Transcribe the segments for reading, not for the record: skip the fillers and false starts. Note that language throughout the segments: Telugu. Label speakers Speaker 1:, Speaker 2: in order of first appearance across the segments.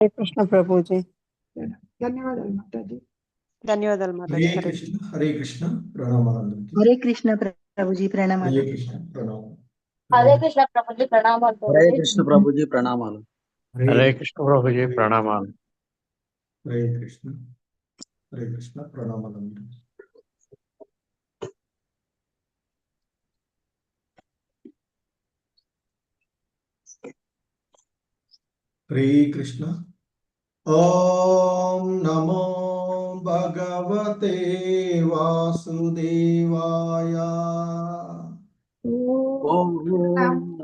Speaker 1: हरे कृष्ण प्रभु जी।
Speaker 2: ధన్యవాదాలు మాతాజీ.
Speaker 1: ధన్యవాదాలు మాతాజీ.
Speaker 3: హరే కృష్ణ ప్రణామాలందరికీ.
Speaker 2: హరే కృష్ణ ప్రభుజీ ప్రణామాలు.
Speaker 3: హరే కృష్ణ ప్రణామం.
Speaker 4: హరే కృష్ణ ప్రభుజీ ప్రణామాలు.
Speaker 5: హరే కృష్ణ ప్రభుజీ ప్రణామాలు.
Speaker 6: హరే కృష్ణ ప్రభుజీ ప్రణామాలు.
Speaker 3: హరే కృష్ణ. హరే కృష్ణ ప్రణామాలందరికీ. హరే కృష్ణ. ఓం నమో భగవతే వాసుదేవాయ.
Speaker 5: ఓం నమో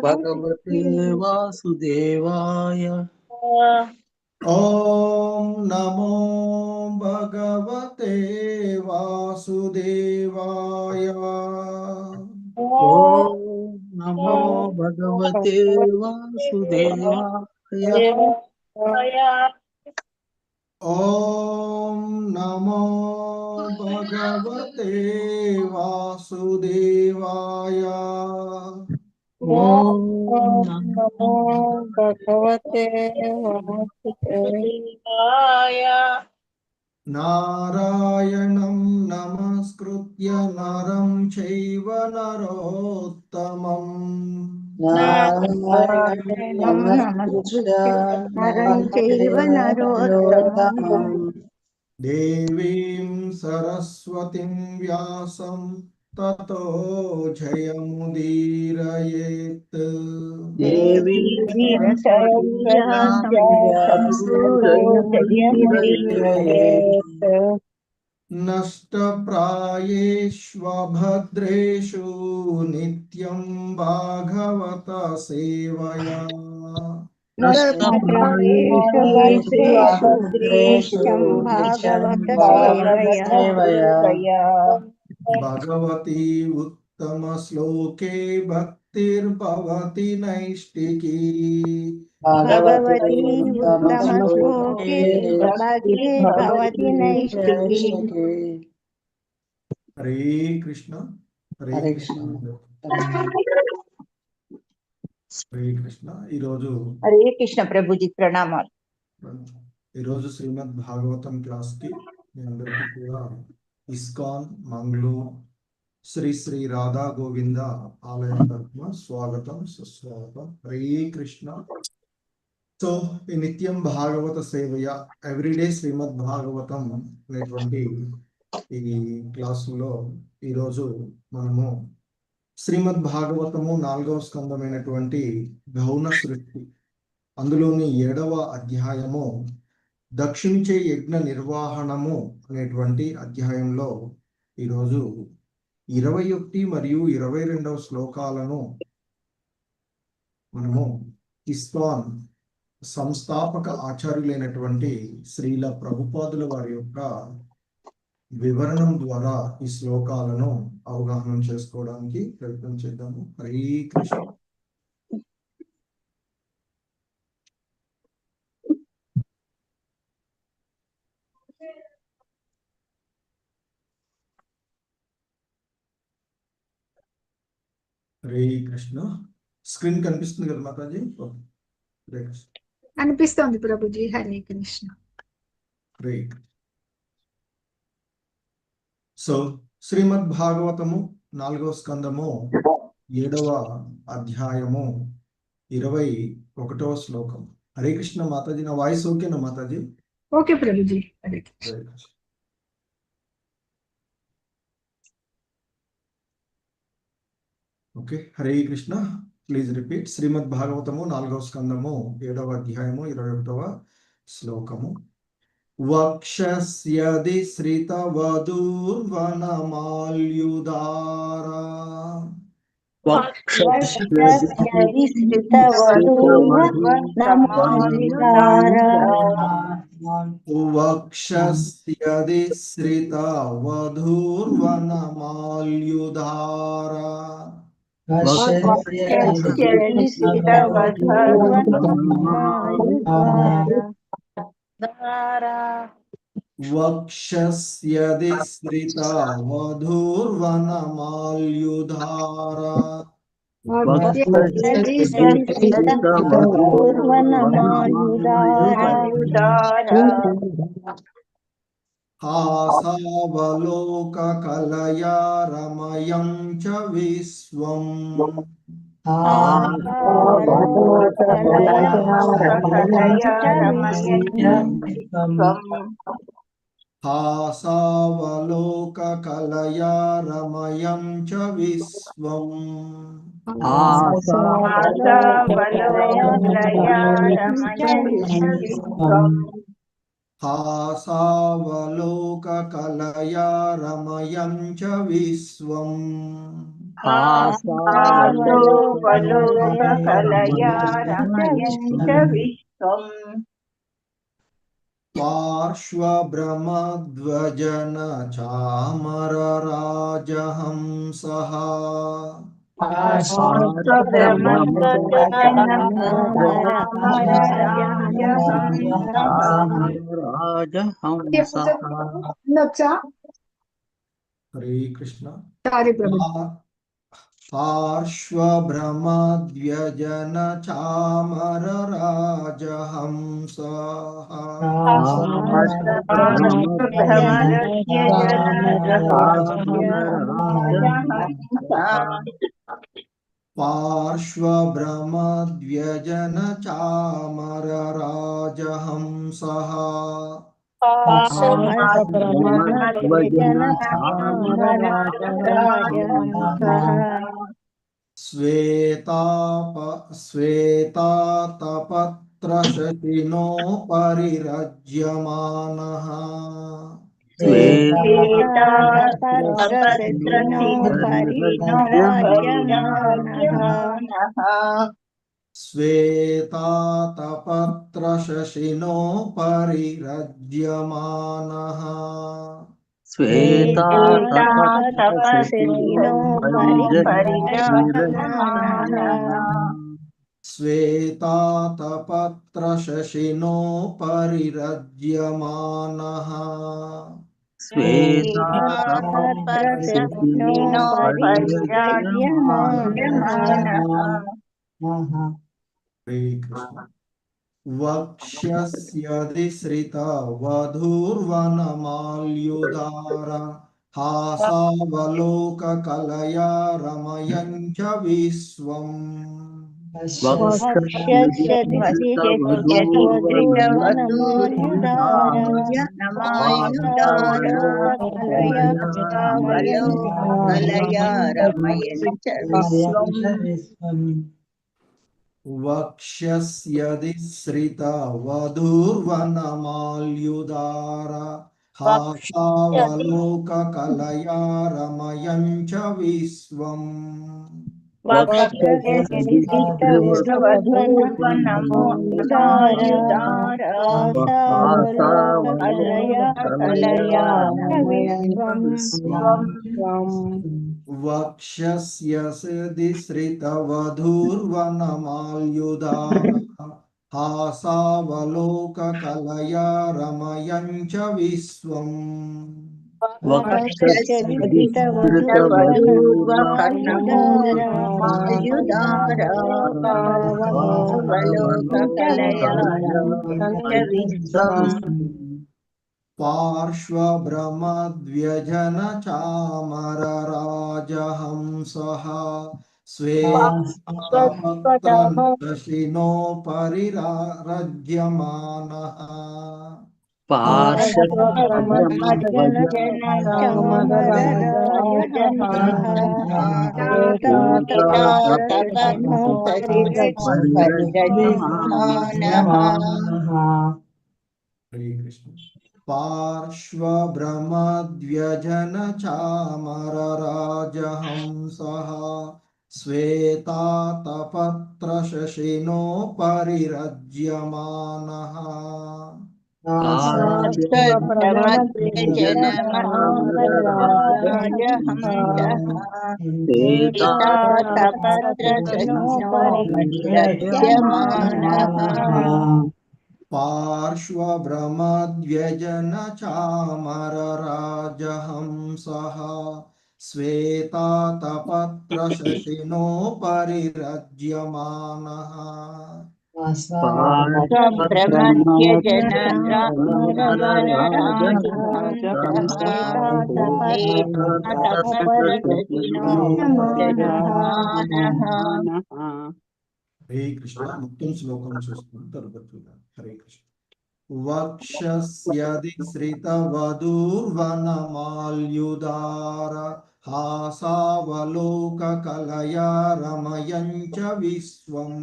Speaker 5: భగవతే వాసుదేవాయ.
Speaker 3: ఓం నమో భగవతే వాసుదేవాయ.
Speaker 5: ఓం నమో భగవతే వాసుదేవాయ.
Speaker 3: ఓం నమో భగవతే వాసుదేవాయ.
Speaker 5: ఓం
Speaker 1: నమో భగవతే వాసుదేవాయ.
Speaker 3: నారాయణం నమస్కృత్య నరం చైవ నరోత్తమం.
Speaker 2: నారాయణం నమస్కృత్య నరం చైవ నరోత్తమం.
Speaker 3: దేవీం సరస్వతిం వ్యాసం తతో జయముదీరయేత్.
Speaker 5: దేవీ
Speaker 3: నష్టప్రాయేష్వభద్రేషు నిత్యం భాగవత సేవయా. భగవతి ఉత్తమ శ్లోకే భక్తిర్భవతి నైష్టికీ.
Speaker 2: భగవతి ఉత్తమ శ్లోకే భక్తిర్భవతి నైష్టికీ.
Speaker 3: హరే కృష్ణ. హరే కృష్ణ. హరే కృష్ణ. ఈరోజు
Speaker 2: హరే కృష్ణ ప్రభుజీ ప్రణామాలు.
Speaker 3: ఈరోజు శ్రీమద్ భాగవతం క్లాస్ కి మీ అందరికీ కూడా ఇస్కాన్ మంగళూరు శ్రీ శ్రీ రాధా గోవింద ఆలయం తరఫున స్వాగతం సుస్వాగతం. హరే కృష్ణ. సో ఈ నిత్యం భాగవత సేవయ ఎవ్రీడే శ్రీమద్ భాగవతం అనేటువంటి ఈ క్లాసులో ఈరోజు మనము శ్రీమద్ భాగవతము 4వ స్కందమైనటువంటి గౌణ సృష్టి అందులోని 7వ అధ్యాయము దక్షించే యజ్ఞ నిర్వహణము అనేటువంటి అధ్యాయంలో ఈరోజు 21 మరియు 22వ శ్లోకాలను మనము ఇస్కాన్ సంస్థాపక ఆచార్యులైనటువంటి శ్రీల ప్రభుపాదుల వారి యొక్క వివరణం ద్వారా ఈ శ్లోకాలను అవగాహన చేసుకోవడానికి ప్రయత్నం చేద్దాము. హరే కృష్ణ. హరే కృష్ణ. స్క్రీన్ కనిపిస్తుంది కదా మాతాజీ? హరే కృష్ణ.
Speaker 2: అనిపిస్తోంది ప్రభుజీ. హరే కృష్ణ.
Speaker 3: హరే కృష్ణ. సో శ్రీమద్ భాగవతము 4వ స్కందము 7వ అధ్యాయము 21వ శ్లోకం. హరే కృష్ణ మాతాజీ. నా వాయిస్ ఓకేనా మాతాజీ?
Speaker 2: ఓకే ప్రభుజీ. Hare Krishna.
Speaker 3: Hare Krishna. Okay. Hare Krishna. Please repeat. శ్రీమద్ భాగవతము 4వ స్కందము 7వ అధ్యాయము 21వ శ్లోకము. వక్షస్యది శ్రితవధూర్వనమాల్యుదారా. వక్షస్యది శ్రితవధూర్వనమాల్యుదారా. వక్షస్యది శ్రిత వధూర్వనమాల్యుధారా. हासावलोककलया रमयं च विश्वम् हासावलोककलया रमयं च विश्वम् हासावलोककलया रमयं च विश्वम् पार्श्वभ्रमध्वजन चामरराजहंसः हरे कृष्ण पार्श्वभ्रमद्व्यजन चामरराजहंसः श्वेतातपत्रशतिनो परिरज्यमानः श्वेतातपत्रशशिनो परिरज्यमानः श्वेतातपत्रशशिनो परिरज्यमानः हरे कृष्ण वक्ष्यस्यधिसृता वधूर्वनमाल्युदार हासावलोककलया रमयं च विश्वम् वक्ष्यस्यधिसृता वधूर्वनमाल्युदार हासावलोककलया रमयं च विश्वम् वक्ष्यस्यधिसृतवधूर्वनमाल्युदार हासावलोककलया रमयं च विश्वम् पार्श्वभ्रमद्व्यजन चामरराजहंसः श्वेतातपत्रशशिनो परिरज्यमानः हरे कृष्ण पार्श्वभ्रमद्व्यजन चामरराजहंसः श्वेतातपत्रशशिनो परिरज्यमानः पार्श्वभ्रमद्व्यजन चामरराजहंसः श्वेतातपत्रशशिनोपरिरज्यमानः హరే కృష్ణ. మొత్తం శ్లోకం చూసుకుని తరువాత చూద్దాం. హరే కృష్ణ. వక్షస్యధిశ్రితవధూర్వనమాల్యుదార హాసావలోకకలయా రమయంచ విశ్వం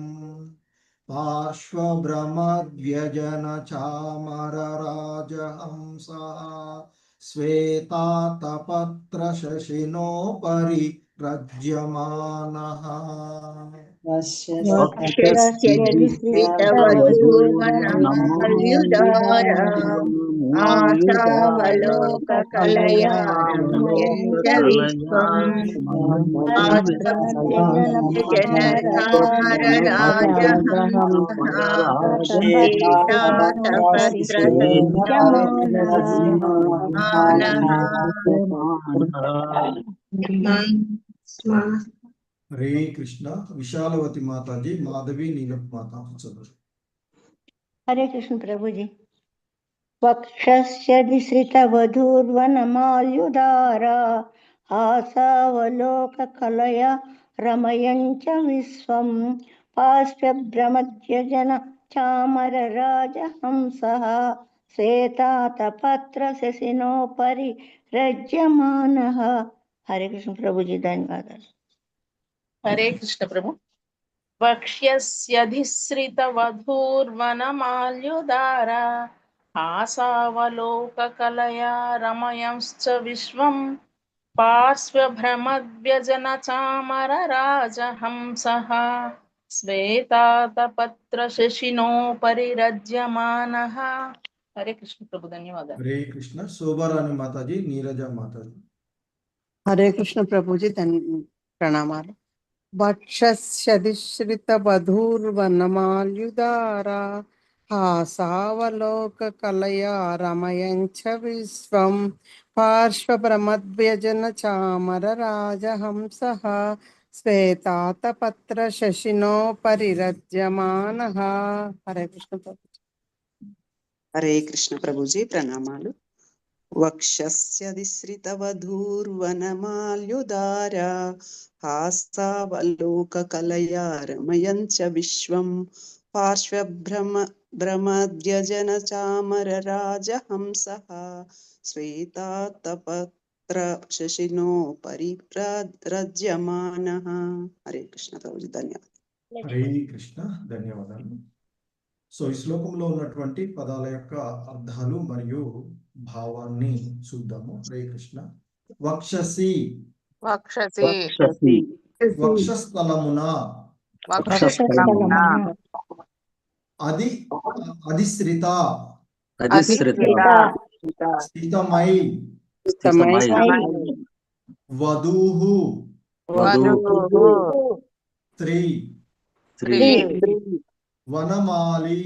Speaker 3: పార్శ్వభ్రమద్వ్యజనచామరరాజహంసः శ్వేతాతపత్రశశినోపరి రజ్యమానः హరే కృష్ణ. విశాలవతి మాతాజీ, మాధవి నీలప్ మాతా చదువు.
Speaker 2: హరే కృష్ణ ప్రభుజీ. వక్షస్యధిశ్రితవధూర్వనమాల్యుదారా హాసావలోకకలయా రమయంచ విశ్వం పార్శ్వభ్రమద్వ్యజన చామరరాజహంసః శ్వేతాతపత్రశశినోపరి రజ్యమానః. హరే కృష్ణ ప్రభుజీ, ధన్యవాదాలు.
Speaker 7: హరే కృష్ణ ప్రభు. వక్ష్యస్యధిశ్రితవధూర్వనమాల్యుదారా హాసావలోకకలయా రమయంశ్చ విశ్వం పార్శ్వభ్రమద్వ్యజనచామరరాజహంసః శ్వేతాతపత్రశశినోపరిరజ్యమానః. హరే కృష్ణ ప్రభు, ధన్యవాదాలు.
Speaker 3: హరే కృష్ణ. శోభారాణి మాతాజీ, నీరజ మాతాజీ.
Speaker 1: హరే కృష్ణ ప్రభుజీ, ప్రణామాలు. వక్షస్యధిశ్రితవధూర్వనమాల్యుదారా హాసావలోకకలయా రమయంచ విశ్వం పార్శ్వభ్రమద్వ్యజనచామరరాజహంసః శ్వేతాతపత్రశశినోపరిరజ్యమానః. హరే కృష్ణ ప్రభుజీ.
Speaker 8: హరే కృష్ణ ప్రభుజీ, ప్రణామాలు. వక్షస్యధిశ్రితవధూర్వనమాల్యుదారా హాసావలోకకలయా రమయంచ విశ్వం పార్శ్వభ్రమద్వ్యజనచామరరాజహంసః శ్వేతాతపత్రశశినోపరిరజ్యమానః. హరే కృష్ణ ప్రభుజీ, ధన్యవాదాలు.
Speaker 3: హరే కృష్ణ, ధన్యవాదాలు. సో ఈ శ్లోకంలో ఉన్నటువంటి పదాల యొక్క అర్థాలు మరియు భావాన్ని చూద్దాము. హరే కృష్ణ. వక్షసి, వక్షస్థలమున, అధిశ్రిత, స్థితమై, వధూహు, స్త్రీ, వనమాలి,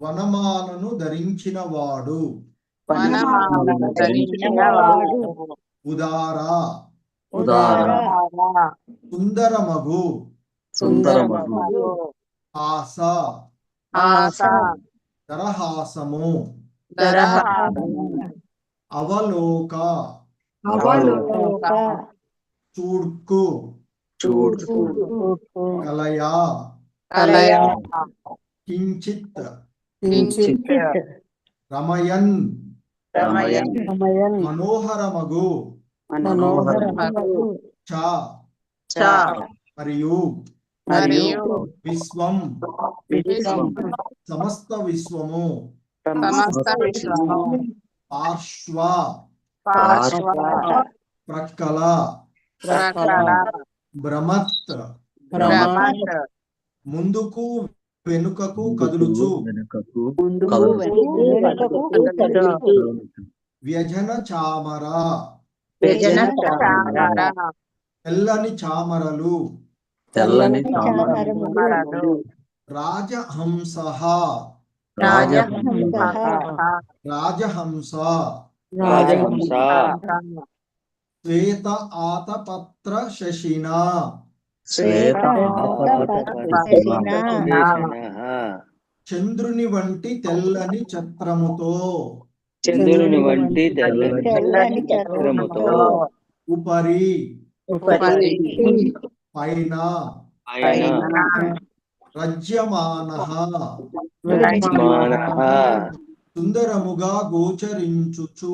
Speaker 3: వనమాలను ధరించిన వాడు, ఉదారా, సుందరమగు, హాస, దరహాసము, అవలోక, చూడ్కు, కలయా, కించిత్, రమయన్, మనోహరమగు, చ, మరియు విశ్వం, సమస్త విశ్వము, పార్శ్వ, ప్రక్కల, భ్రమత్, ముందుకు వెనుకకు కదులుచు, వ్యజన చామర, తెల్లని చామరలు, రాజహంస, రాజహంస,
Speaker 5: రాజహంస
Speaker 3: శ్వేత ఆతపత్ర శశినా
Speaker 5: శ్వేత
Speaker 3: చంద్రుని వంటి తెల్లని ఛత్రముతో
Speaker 5: చంద్రుని వంటి తెల్లని చక్రముతో
Speaker 3: ఉపరి పైన రజ్యమానః సుందరముగా గోచరించుచు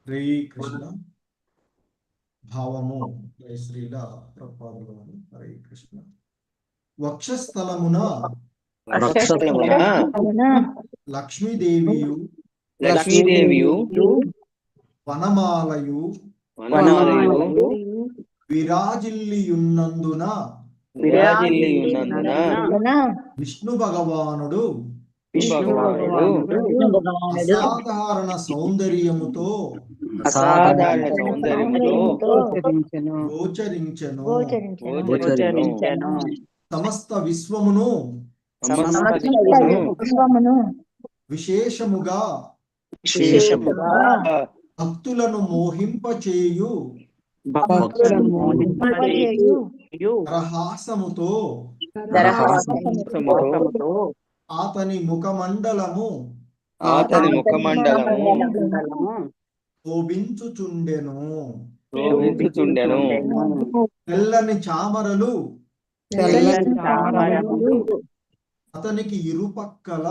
Speaker 3: శ్రీ కృష్ణ భావము జై శ్రీల ప్రభుపాదుల వారు. హరే కృష్ణ. వక్షస్థలమున లక్ష్మీదేవియు వనమాలయు విరాజిల్లియున్నందున విష్ణు భగవానుడు అసాధారణ సౌందర్యముతో గోచరించెను. సమస్త విశ్వమును విశేషముగా భక్తులను మోహింపచేయు దరహాసముతో అతని ముఖమండలము శోభించుచుండెను. తెల్లని చామరలు అతనికి ఇరుపక్కల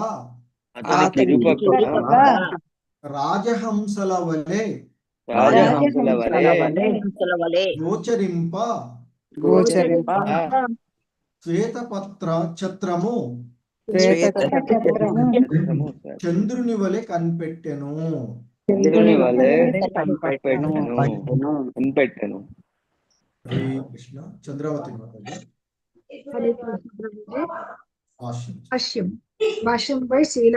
Speaker 3: రాజహంసల వలె గోచరింప శ్వేతపత్ర ఛత్రము చంద్రుని వలె కనిపెట్టెను. హరే కృష్ణ. చంద్రవతి మాతాజీ
Speaker 9: భాష్యంపై శ్రీల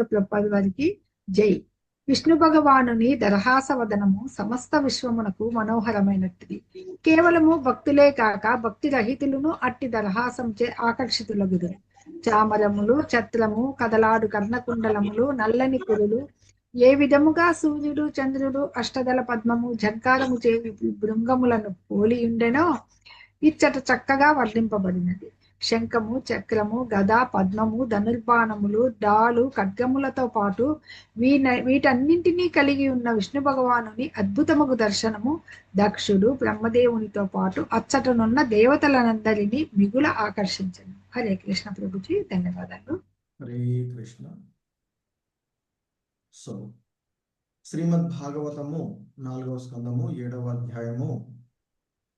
Speaker 9: ప్రభుపాద వారికి జై. విష్ణు భగవానుని దరహాసవదనము సమస్త విశ్వమునకు మనోహరమైనది. కేవలము భక్తులే కాక భక్తి రహితులను అట్టి దరహాసంచే ఆకర్షితులగుదురు. చామరములు, ఛత్రము, కదలాడు కర్ణకుండలములు, నల్లని పురులు, ఏ విధముగా సూర్యుడు, చంద్రుడు, అష్టదళ పద్మము, జంకారము చేవి బృంగములను పోలియుండెనో ఇచ్చట చక్కగా వర్ణింపబడినది. శంఖము, చక్రము, గద, పద్మము, ధనుర్బాణములు, డాలు, ఖడ్గములతో పాటు వీటన్నింటినీ కలిగి ఉన్న విష్ణు భగవానుని అద్భుతముగు దర్శనము దక్షుడు, బ్రహ్మదేవునితో పాటు అచ్చటనున్న దేవతలనందరినీ మిగుల ఆకర్షించను. హరే కృష్ణ ప్రభుజీ, ధన్యవాదాలు.
Speaker 3: హరే కృష్ణ. సో శ్రీమద్ భాగవతము 4వ స్కందము 7వ అధ్యాయము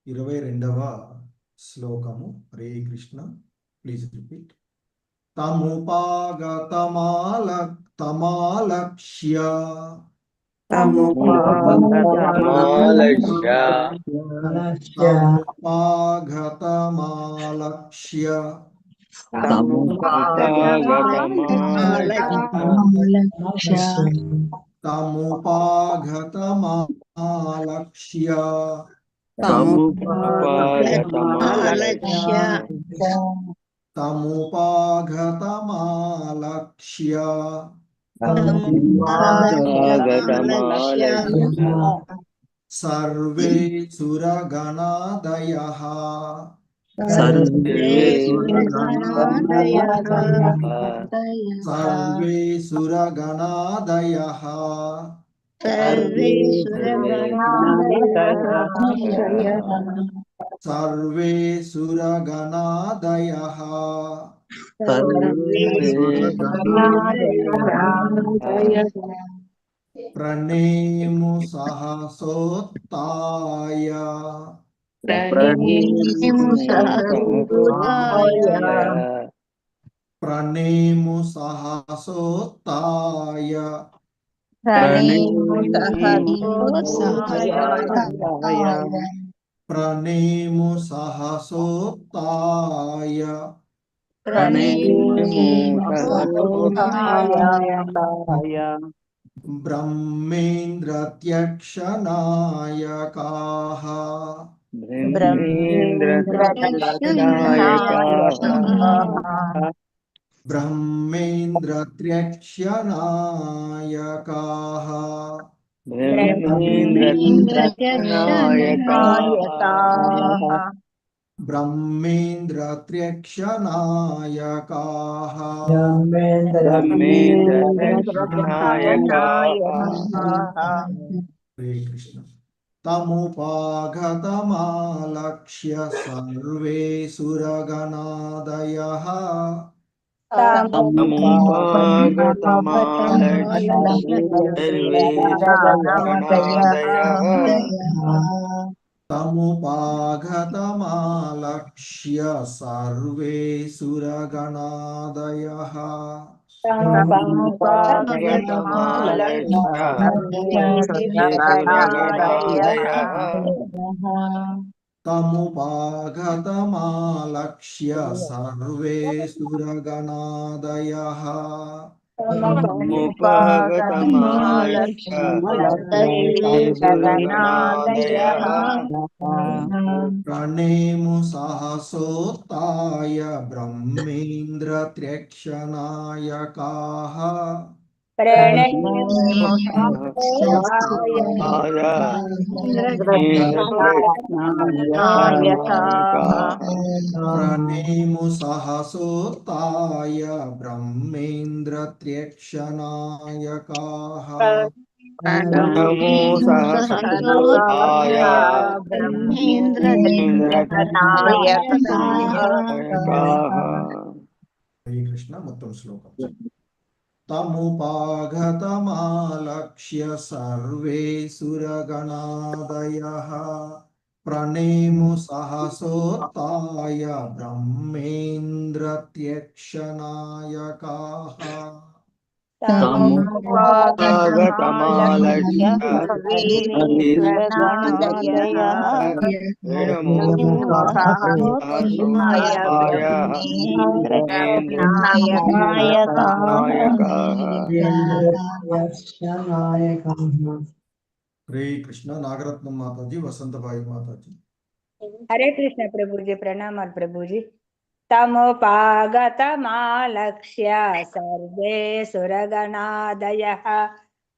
Speaker 3: 22వ శ్లోకము. హరే కృష్ణ. Please repeat. తమాలక్ష్య తముపాగతమాలక్ష్య సర్వే సురగణాదయః ప్రణేము సహసోత్తాయ ప్రణేము సహసోత్తాయ ప్రణేము సహసోత్తాయ బ్రహ్మేంద్రత్యక్షనాయకాః ब्रह्मेन्द्रत्र्यक्षनायकाः
Speaker 5: ब्रह्मेन्द्रनायकाः
Speaker 3: ब्रह्मेन्द्रत्र्यक्षनायकाः
Speaker 5: ब्रह्मेन्द्रनायकाः
Speaker 3: हरे कृष्ण तमुपागतमालक्ष्य सर्वे सुरगणादयः
Speaker 5: तमुपागतमालक्ष्य सर्वे सुरगणादयः
Speaker 3: तमुपागतमालक्ष्य सर्वे सुरगणादयः
Speaker 5: तमुपागतमालक्ष्य सर्वे सुरगणादयः
Speaker 3: तमुपागतमालक्ष्य सर्वे सुरगणादयः
Speaker 5: तमुपागतमालक्ष्य सर्वे सुरगणादयः
Speaker 3: प्रणेमु सहसोत्थाय ब्रह्मेन्द्रत्र्यक्षनायकाः प्रणेमु सहसोत्थाय ब्रह्मेन्द्रत्र्यक्षनायकाः
Speaker 5: नमो सहस्राय ब्रह्मेन्द्रनायकाः
Speaker 3: हरे कृष्ण మొత్తం శ్లోకం तमुपागतमालक्ष्य सर्वे सुरगणादयः प्रणेमु सहसोत्थाय ब्रह्मेन्द्रत्र्यक्षनायकाः
Speaker 5: तमुपागतमालक्ष्य सर्वे सुरगणादयः प्रणमो सहसोत्थाय ब्रह्मेन्द्रनायकाः
Speaker 3: हरे कृष्ण नागरत्न माताजी वसंतबाई माताजी
Speaker 2: हरे कृष्ण प्रभु जी प्रणाम प्रभु जी तमुपागतमालक्ष्य सर्वे सुरगणादयः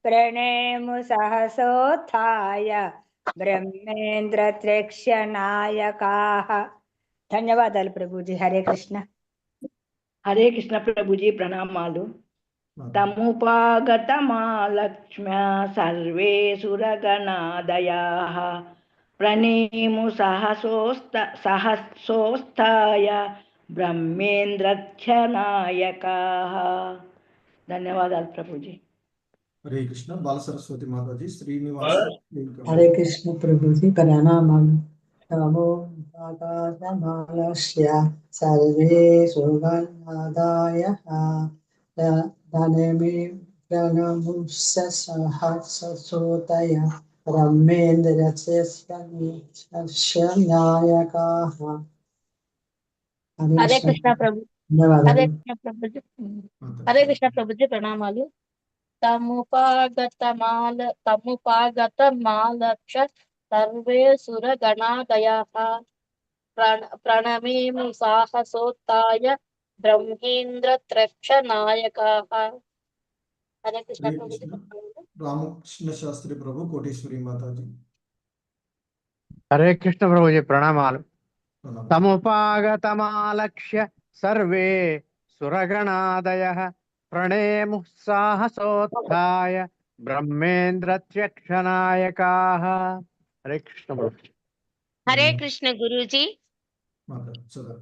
Speaker 2: प्रणेमु सहसोत्थाय ब्रह्मेन्द्रत्र्यक्षनायकाः ధన్యవాదాలు ప్రభుజీ హరే కృష్ణ
Speaker 10: హరే కృష్ణ ప్రభుజీ ప్రణామాలు తముపాగతమాలక్ష్మ్య సర్వే సురగణాదయాః ప్రణేము సహసోత్థాయ బ్రహ్మేంద్రత్ర్యనాయకాః ధన్యవాదాలు ప్రభుజీ
Speaker 3: हरे कृष्ण बाल सरस्वती माताजी श्रीनिवास
Speaker 11: हरे कृष्ण प्रभु जी प्रणामालु तमुपागतमालक्ष्य सर्वे सुरगणादयः प्रणेमुस्य सहसोत्थाय ब्रह्मेन्द्रत्र्यक्षनायकाः
Speaker 4: హరే కృష్ణ ప్రభు హరే
Speaker 11: ధన్యవాదాలు
Speaker 4: కృష్ణ ప్రభుజీ హరే కృష్ణ ప్రభుజీ ప్రణామాలు తముపాగతమాలక్ష్య సర్వే సురగణాదయః ప్రణమేము సాహసోత్థాయ బ్రహ్మేంద్రత్ర్యక్షనాయకాः హరే కృష్ణ
Speaker 3: हरे
Speaker 4: ప్రభుజీ
Speaker 3: कृष्ण रामकृष्ण शास्त्री प्रभु कोटेश्वरी माताजी
Speaker 6: हरे कृष्ण प्रभु जी प्रणामालु तमुपागतमालक्ष्य सर्वे सुरगणादयः प्रणेमुः साहसोत्थाय ब्रह्मेन्द्रत्र्यक्षनायकाः हरे कृष्ण प्रभु
Speaker 12: हरे कृष्ण गुरुजी
Speaker 3: माता सदा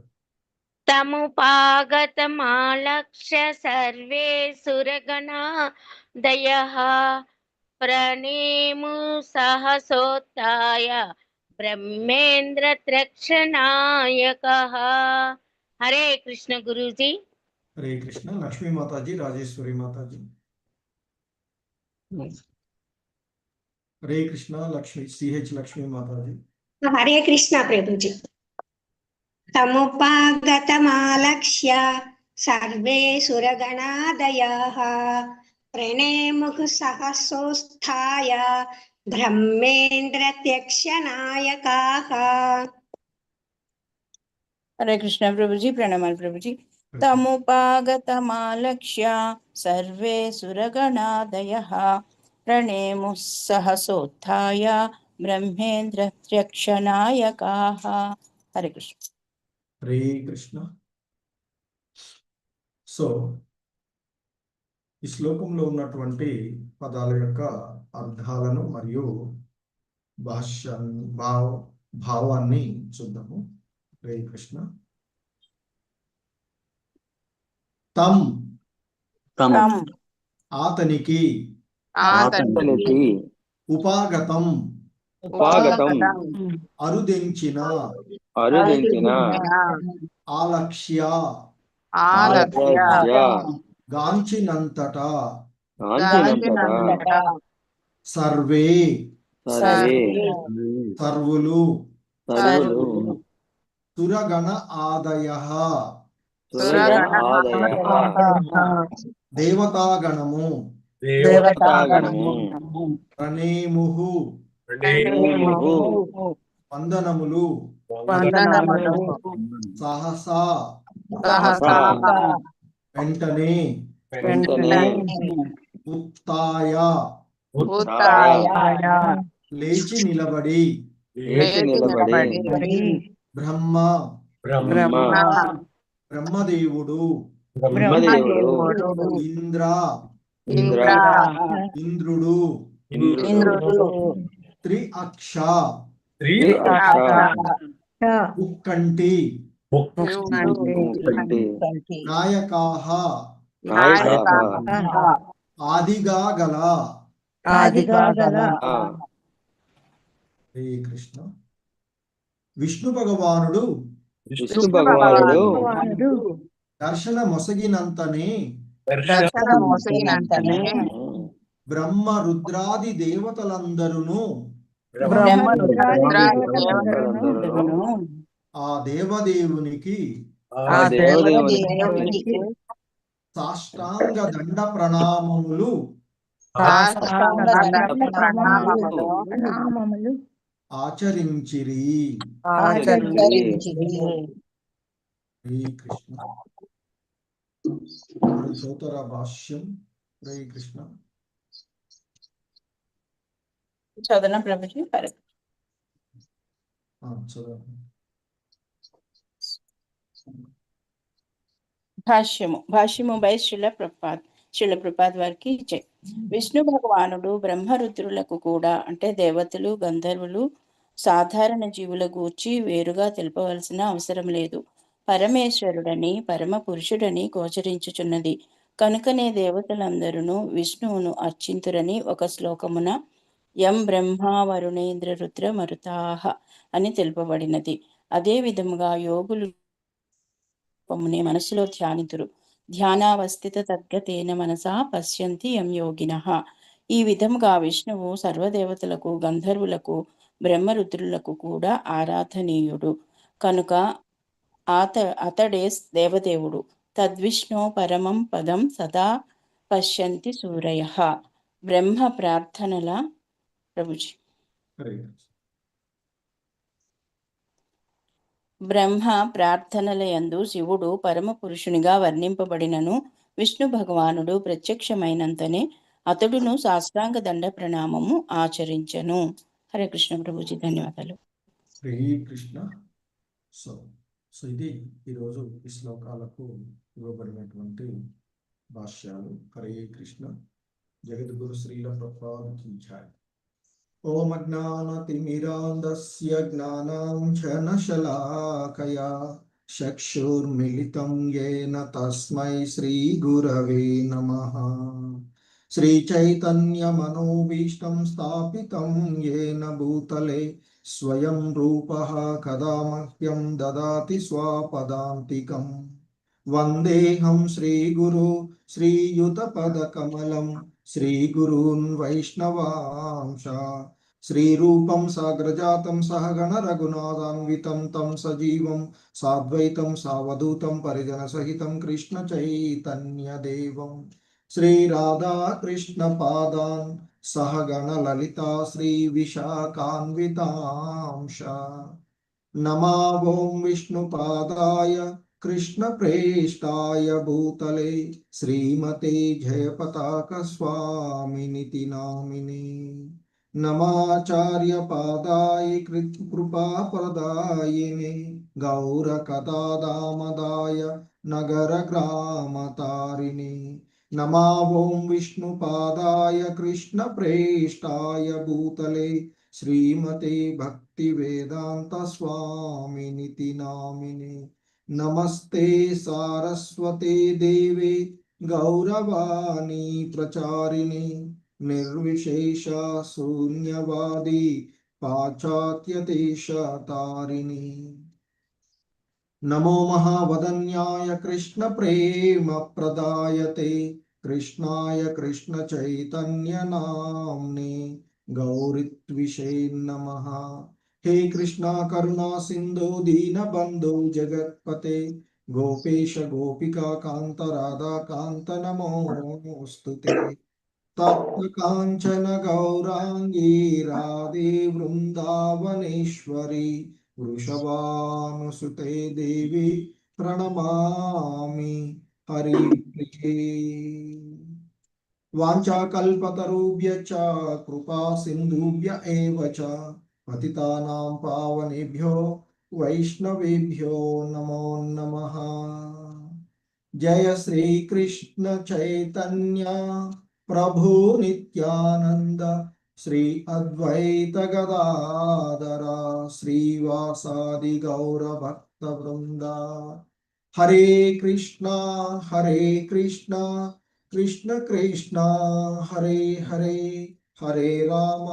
Speaker 12: तमुपागतमालक्ष्य सर्वे सुरगणादयः प्रणेमु सहसोत्थाय ब्रह्मेन्द्रत्र्यक्षनायकः हरे कृष्ण गुरुजी
Speaker 3: हरे कृष्ण लक्ष्मी माताजी राजेश्वरी माताजी हरे कृष्ण लक्ष्मी CH लक्ष्मी माताजी
Speaker 13: हरे कृष्ण प्रभुजी तमुपागतमालक्ष्य सर्वे सुरगणादयः प्रणेमुः सहसोत्थाय ब्रह्मेन्द्रत्र्यक्षनायकाः
Speaker 2: हरे कृष्ण प्रभु जी प्रणाम प्रभु जी
Speaker 7: तमुपागतमालक्ष्य सर्वे सुरगणादयः प्रणेमुः सहसोत्थाय ब्रह्मेन्द्रत्यक्षनायकाः। हरे कृष्ण।
Speaker 3: హరే కృష్ణ. సో ఈ శ్లోకంలో ఉన్నటువంటి పదాల యొక్క అర్థాలను మరియు భావాన్ని చూద్దాము. హరే కృష్ణ. తమ్ అతనికి, ఉపాగతం అరుదించిన, ఆలక్ష్య గాంచినంతట, సర్వే సర్వులు, సురగణ ఆదయః దేవతాగణము, ప్రణేముః వందనములు, సహసా వెంటనే, ఉత్థాయ లేచి నిలబడి, బ్రహ్మ బ్రహ్మదేవుడు, ఇంద్ర ఇంద్రుడు, త్రిఅక్ష ఉక్కంటి, నాయకాః ఆదిగా గల. హరే కృష్ణ. విష్ణు భగవానుడు దర్శన మొసగినంతనే బ్రహ్మ రుద్రాది దేవతలందరూ ఆ దేవదేవునికి సాష్టాంగ దండ ప్రణామములు ఆచరించిరి. హరే కృష్ణ. సోదర భాష్యం. హరే కృష్ణ.
Speaker 7: చదన ప్రభుజీ. భాష్యము బై శ్రీల ప్రభుపాద్ వారికి జై. విష్ణు భగవానుడు బ్రహ్మరుద్రులకు కూడా, అంటే దేవతలు గంధర్వులు సాధారణ జీవుల గూర్చి వేరుగా తెలుపవలసిన అవసరం లేదు. పరమేశ్వరుడని పరమ పురుషుడని గోచరించుచున్నది. కనుకనే దేవతలందరూ విష్ణువును అర్చింతురని ఒక శ్లోకమున యం బ్రహ్మ వరుణేంద్ర రుద్ర మరుతాహ అని తెలుపబడినది. అదే విధముగా యోగులు మనసులో ధ్యానితురు. ధ్యానావస్థిత తద్గతేన మనసా పశ్యంతి యం యోగినః. ఈ విధముగా విష్ణువు సర్వదేవతలకు గంధర్వులకు బ్రహ్మరుద్రులకు కూడా ఆరాధనీయుడు. కనుక అతడే దేవదేవుడు. తద్విష్ణు పరమం పదం సదా పశ్యంతి సూరయః. బ్రహ్మ ప్రార్థనల ప్రభుజీ. బ్రహ్మ ప్రార్థనల యందు శివుడు పరమ పురుషునిగా వర్ణింపబడినను విష్ణు భగవానుడు ప్రత్యక్షమైనంతనే అతడును సాష్టాంగ దండ ప్రణామము ఆచరించను. హరే కృష్ణ ప్రభుజీ. ధన్యవాదాలు.
Speaker 3: హరే కృష్ణ. సో ఇది ఈరోజు ఈ శ్లోకాలకు ఇవ్వబడినటువంటి భాష్యాలు. హరే కృష్ణ. జగద్గురు శ్రీల ప్రభుపాద్ కీ జై. ఓం అజ్ఞానతిమిరాంధస్య జ్ఞానాంజనశలాకయా చక్షుర్మిలితం యేన తస్మై శ్రీ గురవే నమః. శ్రీచైతన్యమనోభీష్టం స్థాపితం యేన భూతలే స్వయం రూపః కదా మహ్యం దదాతి స్వపదాంతికం. వందేహం శ్రీగురు శ్రీయుతపదకమలం శ్రీగురూన్ వైష్ణవాంశ. శ్రీరూపం సాగ్రజాతం సహగణ రఘునాథాన్వితం తం సజీవం సాద్వైతం సావధూతం పరిజన సహితం కృష్ణ చైతన్య దేవం శ్రీరాధా కృష్ణ పాదాన్ సహగణ లలితా శ్రీ విశాఖాన్వితాంశ. నమో విష్ణుపాదాయ कृष्ण प्रेष्ठाय भूतले श्रीमते जयपताक स्वामिनिति नामिने नमाचार्य पादाय कृपाप्रदायिने गौरकथादामदाय नगर ग्रामतारिणे नमा ओं विष्णुपादाय कृष्ण प्रेष्ठाय भूतले श्रीमते भक्तिवेदांत स्वामिनिति नामिने नमस्ते सारस्वते देवे गौरवाणी प्रचारिणे निर्विशेष शून्यवादी पाश्चात्यदेशतारिणे नमो महावदन्याय कृष्ण प्रेम प्रदायते कृष्णाय कृष्ण चैतन्य नाम्ने गौरित्विषे नमः हे कृष्णा करुणा सिंधु दीनबंधु जगत्पते गोपेश गोपिका कांत राधा कांत नमोस्तुते तप्त कांचन गौरांगी राधे वृंदावनेश्वरी वृषभानुसुते देवी प्रणमामि हरिप्रिये वाञ्छाकल्पतरुभ्यश्च कृपा सिन्धुभ्य एव च पतितानां पावनेभ्यो वैष्णवेभ्यो नमो नमः। जय श्री कृष्ण चैतन्य प्रभु नित्यानंद श्री अद्वैत गदाधर श्रीवासादि गौर भक्त वृंदा हरे कृष्णा कृष्ण कृष्ण हरे हरे हरे राम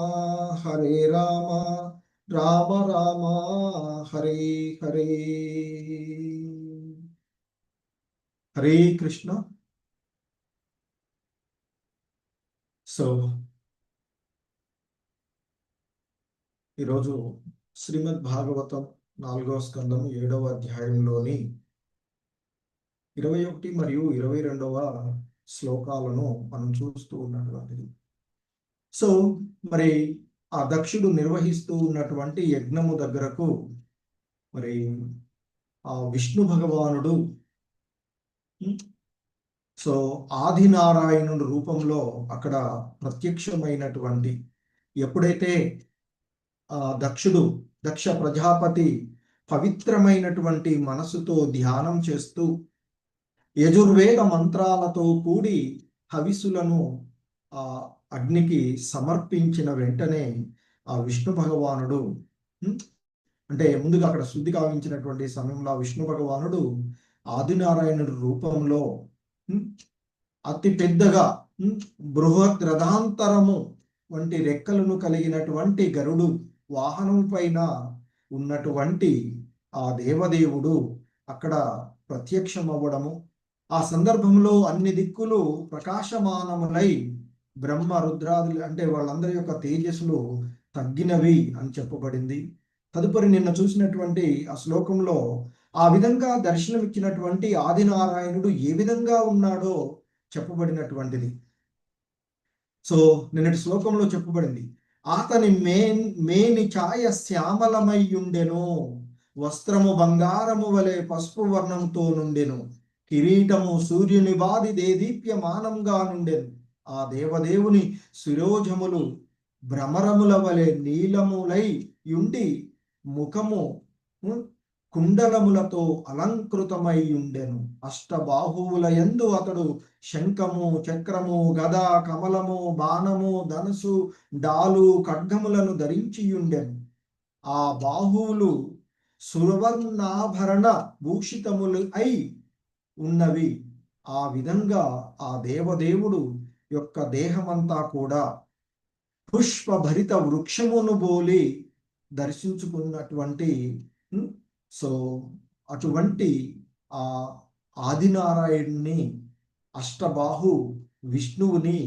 Speaker 3: राम राम हरे हरे हरे कृष्ण। సో ఈరోజు శ్రీమద్ భాగవతం 4వ స్కందం 7వ అధ్యాయంలోని 21 మరియు 22వ శ్లోకాలను మనం చూస్తూ ఉన్నటువంటిది. సో మరి ఆ దక్షుడు నిర్వహిస్తూ ఉన్నటువంటి యజ్ఞము దగ్గరకు మరి ఆ విష్ణు భగవానుడు సో ఆదినారాయణుడు రూపంలో అక్కడ ప్రత్యక్షమైనటువంటి ఎప్పుడైతే ఆ దక్ష ప్రజాపతి పవిత్రమైనటువంటి మనసుతో ధ్యానం చేస్తూ యజుర్వేద మంత్రాలతో కూడి హవిసులను ఆ అగ్నికి సమర్పించిన వెంటనే ఆ విష్ణు భగవానుడు అంటే ముందుగా అక్కడ శుద్ధి కావించినటువంటి సమయంలో ఆ విష్ణు భగవానుడు ఆదినారాయణుడి రూపంలో అతి పెద్దగా బృహత్ రథాంతరము వంటి రెక్కలను కలిగినటువంటి గరుడు వాహనం పైన ఉన్నటువంటి ఆ దేవదేవుడు అక్కడ ప్రత్యక్షమవ్వడము, ఆ సందర్భంలో అన్ని దిక్కులు ప్రకాశమానములై బ్రహ్మ రుద్రాదులు అంటే వాళ్ళందరి యొక్క తేజస్సులు తగ్గినవి అని చెప్పబడింది. తదుపరి నిన్న చూసినటువంటి ఆ శ్లోకంలో ఆ విధంగా దర్శనమిచ్చినటువంటి ఆదినారాయణుడు ఏ విధంగా ఉన్నాడో చెప్పబడినటువంటిది. సో నిన్నటి శ్లోకంలో చెప్పబడింది, అతని మేని ఛాయ శ్యామలమయ్యుండెను, వస్త్రము బంగారము వలె పసుపు వర్ణంతో నుండెను, కిరీటము సూర్యుని బాది దేదీప్యమానంగా నుండెను, ఆ దేవదేవుని శిరోజములు భ్రమరముల వలె నీలములై యుండి ముఖము కుండలములతో అలంకృతమై ఉండెను, అష్టబాహువుల యందు అతడు శంఖము చక్రము గద కమలము బాణము ధనుసు డాలు ఖడ్గములను ధరించియుండెను, ఆ బాహువులు సువర్ణాభరణ భూషితములు అయి ఉన్నవి. ఆ విధంగా ఆ దేవదేవుడు యొక్క దేహమంతా కూడా పుష్పభరిత వృక్షమును బోలి దర్శించుకున్నటువంటి సో అటువంటి ఆ ఆదినారాయణుని అష్టబాహు విష్ణువుని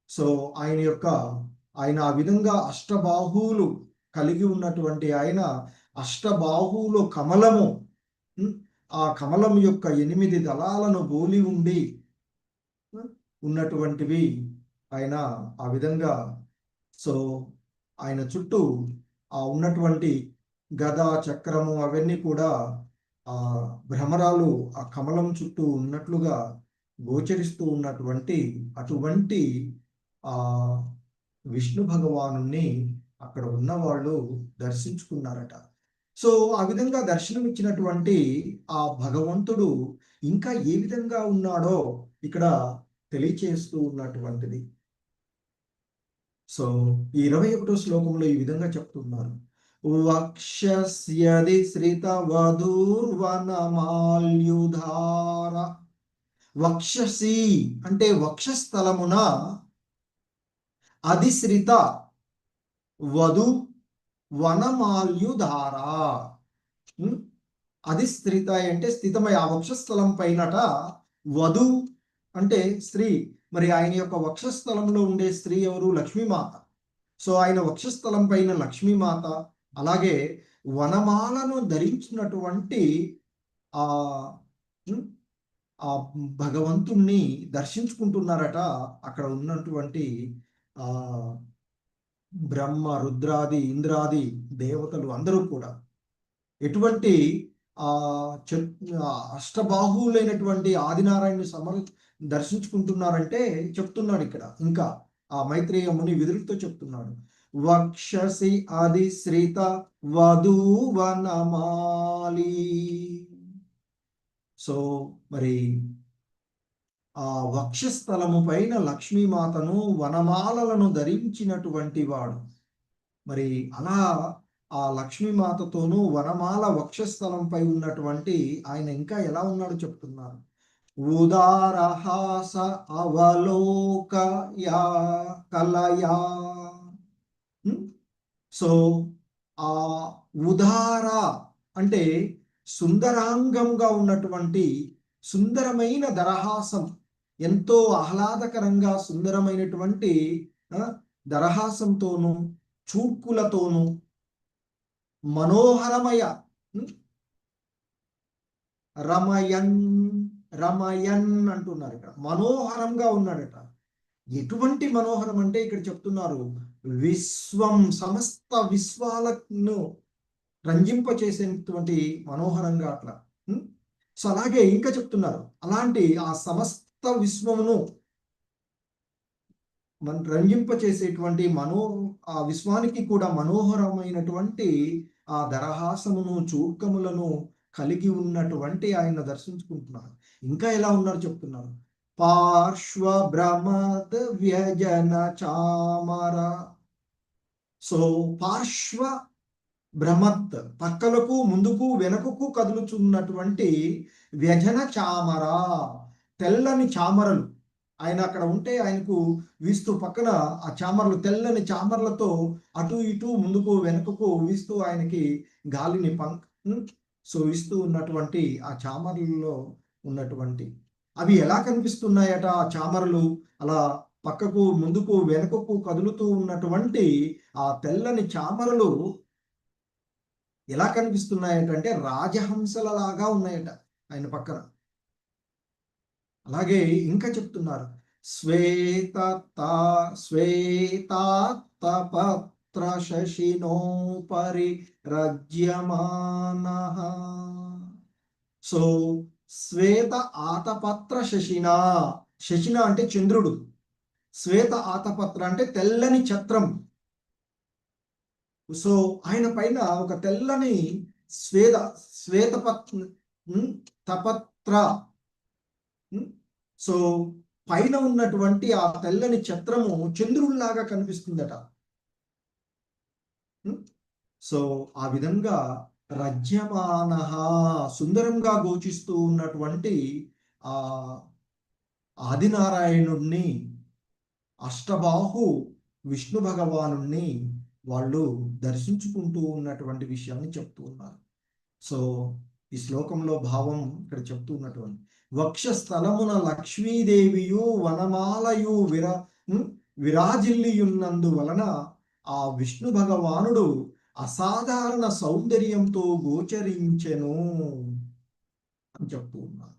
Speaker 3: సో ఆయన ఆ విధంగా అష్టబాహువులు కలిగి ఉన్నటువంటి ఆయన అష్టబాహువులు కమలము, ఆ కమలం యొక్క 8 దళాలను బోలి ఉండి ఉన్నటువంటివి ఆయన ఆ విధంగా సో ఆయన చుట్టూ ఆ ఉన్నటువంటి గద చక్రము అవన్నీ కూడా ఆ భ్రమరాలు ఆ కమలం చుట్టూ ఉన్నట్లుగా గోచరిస్తూ ఉన్నటువంటి అటువంటి ఆ విష్ణు భగవానుణ్ణి అక్కడ ఉన్న వాళ్ళు దర్శించుకున్నారట. సో ఆ విధంగా దర్శనమిచ్చినటువంటి ఆ భగవంతుడు ఇంకా ఏ విధంగా ఉన్నాడో ఇక్కడ తెలియచేస్తూ ఉన్నటువంటిది. సో ఈ 21వ శ్లోకంలో ఈ విధంగా చెప్తున్నారు. వక్షస్యది శ్రిత వధూర్వనమాల్యుధార. వక్షసి అంటే వక్షస్థలమున అధిశ్రిత వధు వనమాల్యుధార. అధిశ్రిత అంటే స్థితమై ఆ వక్షస్థలం పైనట వధు అంటే స్త్రీ. మరి ఆయన యొక్క వక్షస్థలంలో ఉండే స్త్రీ ఎవరు? లక్ష్మీమాత. సో ఆయన వక్షస్థలం పైన లక్ష్మీమాత, అలాగే వనమాలను ధరించినటువంటి ఆ ఆ భగవంతుణ్ణి దర్శించుకుంటున్నారట అక్కడ ఉన్నటువంటి ఆ బ్రహ్మ, రుద్రాది, ఇంద్రాది దేవతలు అందరూ కూడా. ఎటువంటి అష్టబాహువులైనటువంటి ఆదినారాయణుని దర్శించుకుంటున్నారంటే చెప్తున్నాడు ఇక్కడ. ఇంకా ఆ మైత్రేయ ముని విదురుతో చెప్తున్నాడు. వక్షసి అధిశ్రిత వధూవనమాలి. సో మరి ఆ వక్షస్థలము పైన లక్ష్మీమాతను వనమాలలను ధరించినటువంటి వాడు. మరి అలా ఆ లక్ష్మీమాతతోనూ వనమాల వక్షస్థలంపై ఉన్నటువంటి ఆయన ఇంకా ఎలా ఉన్నాడో చెప్తున్నారు. ఉదారహాస అవలోకయా కలయా. సో ఆ ఉదార అంటే సుందరాంగంగా ఉన్నటువంటి సుందరమైన దరహాసం, ఎంతో ఆహ్లాదకరంగా సుందరమైనటువంటి దరహాసంతోనూ చూపులతోనూ మనోహరమయ రమయన్ రమయన్ అంటున్నారు ఇక్కడ. మనోహరంగా ఉన్నాడట. ఎటువంటి మనోహరం అంటే ఇక్కడ చెప్తున్నారు విశ్వం, సమస్త విశ్వాలను రంజింపచేసేటువంటి మనోహరంగా అట్లా. సో అలాగే ఇంకా చెప్తున్నారు అలాంటి ఆ సమస్త విశ్వమును రంజింపచేసేటువంటి ఆ విశ్వానికి కూడా మనోహరమైనటువంటి ఆ దరహాసమును చూర్కములను కలిగి ఉన్నటువంటి ఆయన దర్శించుకుంటున్నారు. ఇంకా ఎలా ఉన్నారు చెప్తున్నారు. పార్శ్వ భ్రమత్ వ్యజన చామర. సో పార్శ్వ భ్రమత్ పక్కలకు ముందుకు వెనుకకు కదులుచున్నటువంటి వ్యజన చామర, తెల్లని చామరలు. ఆయన అక్కడ ఉంటే ఆయనకు వీస్తూ పక్కన ఆ చామరలు, తెల్లని చామరలతో అటు ఇటు ముందుకు వెనుకకు వీస్తూ ఆయనకి గాలిని సో ఇస్తూ ఉన్నటువంటి ఆ చామరలలో ఉన్నటువంటి అవి ఎలా కనిపిస్తున్నాయట ఆ చామరలు. అలా పక్కకు ముందుకు వెనుకకు కదులుతూ ఉన్నటువంటి ఆ తెల్లని చామరలు ఎలా కనిపిస్తున్నాయటంటే రాజహంసలలాగా ఉన్నాయట ఆయన పక్కన. అలాగే ఇంకా చెప్తున్నారు శ్వేతాత్తపత్ర శశినోపరి రజ్యమానః. సో శ్వేత ఆతపత్ర శశిన. శశిన అంటే చంద్రుడు, శ్వేత ఆతపత్ర అంటే తెల్లని ఛత్రం. సో ఆయన పైన ఒక తెల్లని తపత్ర. సో పైన ఉన్నటువంటి ఆ తెల్లని ఛత్రము చంద్రుడిలాగా కనిపిస్తుందట. సో ఆ విధంగా రజ్యమానః సుందరంగా గోచిస్తూ ఉన్నటువంటి ఆ ఆదినారాయణుణ్ణి, అష్టబాహు విష్ణు భగవానుణ్ణి వాళ్ళు దర్శించుకుంటూ ఉన్నటువంటి విషయాన్ని చెప్తూ ఉన్నారు. సో ఈ శ్లోకంలో భావం ఇక్కడ చెప్తూ ఉన్నటువంటి వక్షస్థలమున లక్ష్మీదేవియు వనమాలయు విరాజిల్లియున్నందు వలన ఆ విష్ణు భగవానుడు అసాధారణ సౌందర్యంతో గోచరించెను అని చెప్తూ ఉన్నారు.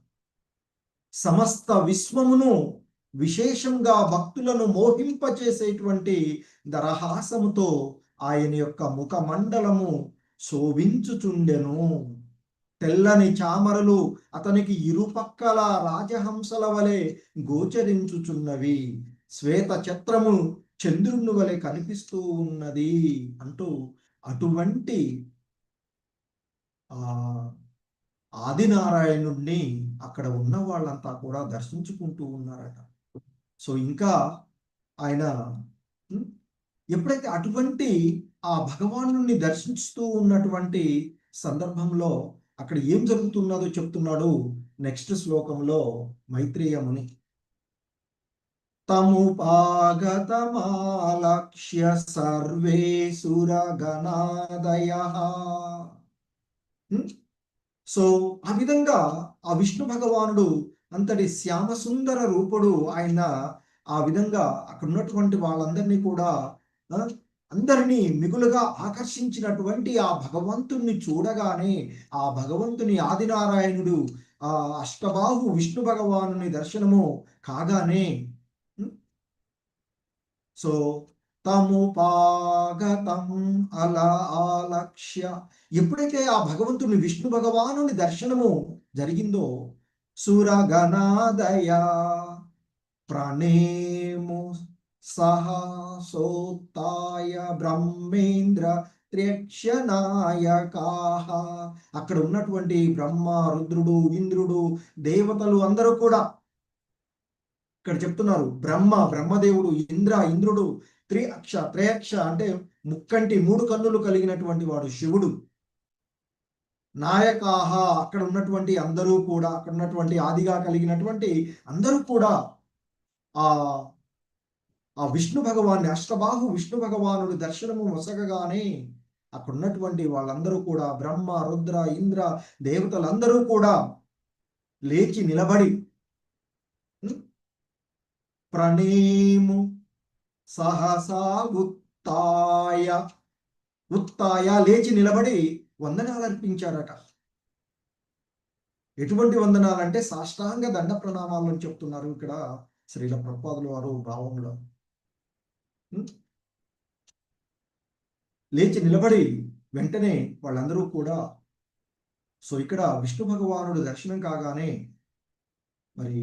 Speaker 3: సమస్త విశ్వమును విశేషంగా భక్తులను మోహింపచేసేటువంటి దరహాసముతో ఆయన యొక్క ముఖమండలము శోభించుచుండెను. తెల్లని చామరలు అతనికి ఇరుపక్కల రాజహంసల వలె గోచరించుచున్నవి. శ్వేత ఛత్రము చంద్రుని వలె కనిపిస్తూ ఉన్నది అంటూ అటువంటి ఆదినారాయణుణ్ణి అక్కడ ఉన్న వాళ్ళంతా కూడా దర్శించుకుంటూ ఉన్నారట. సో ఇంకా ఆయన ఎప్పుడైతే అటువంటి ఆ భగవానుని దర్శిస్తూ ఉన్నటువంటి సందర్భంలో అక్కడ ఏం జరుగుతున్నదో చెప్తున్నాడు నెక్స్ట్ శ్లోకంలో మైత్రేయ ముని. తముపాగతమాలక్ష్య సర్వే సురగణాదయః. సో ఆ విధంగా ఆ విష్ణు భగవానుడు అంతటి శ్యామసుందర రూపుడు ఆయన ఆ విధంగా అక్కడ ఉన్నటువంటి వాళ్ళందరినీ కూడా అందరినీ మిగులుగా ఆకర్షించినటువంటి ఆ భగవంతుణ్ణి చూడగానే ఆ భగవంతుని ఆదినారాయణుడు ఆ అష్టబాహు విష్ణు భగవానుని దర్శనము కాగానే సో తముపాగతం అలా ఆలక్ష్య ఎప్పుడైతే ఆ భగవంతుని విష్ణు భగవానుని దర్శనము జరిగిందో సురగణాదయ ప్రణేము సహసోత్తాయ బ్రహ్మేంద్ర త్ర్యక్షనాయకాః. అక్కడ ఉన్నటువంటి బ్రహ్మ, రుద్రుడు, ఇంద్రుడు, దేవతలు అందరూ కూడా ఇక్కడ చెప్తున్నారు. బ్రహ్మదేవుడు, ఇంద్రుడు, త్రయక్ష అంటే ముక్కంటి 3 కన్నులు కలిగినటువంటి వాడు శివుడు, నాయకాహ అక్కడ ఉన్నటువంటి అందరూ కూడా, అక్కడ ఉన్నటువంటి ఆదిగా కలిగినటువంటి అందరూ కూడా ఆ విష్ణు భగవాన్ని అష్టబాహు విష్ణు భగవానుడి దర్శనము మొసగగానే అక్కడ ఉన్నటువంటి వాళ్ళందరూ కూడా బ్రహ్మ, రుద్ర, ఇంద్ర దేవతలందరూ కూడా లేచి నిలబడి ప్రణేము సహసా ఉత్తాయ లేచి నిలబడి వందనాలు అర్పించారట. ఎటువంటి వందనాలంటే సాష్టాంగ దండ ప్రణామాలు అని చెప్తున్నారు ఇక్కడ శ్రీల ప్రభుపాదుల వారు భావంలో. లేచి నిలబడి వెంటనే వాళ్ళందరూ కూడా సో ఇక్కడ విష్ణు భగవానుడు దర్శనం కాగానే మరి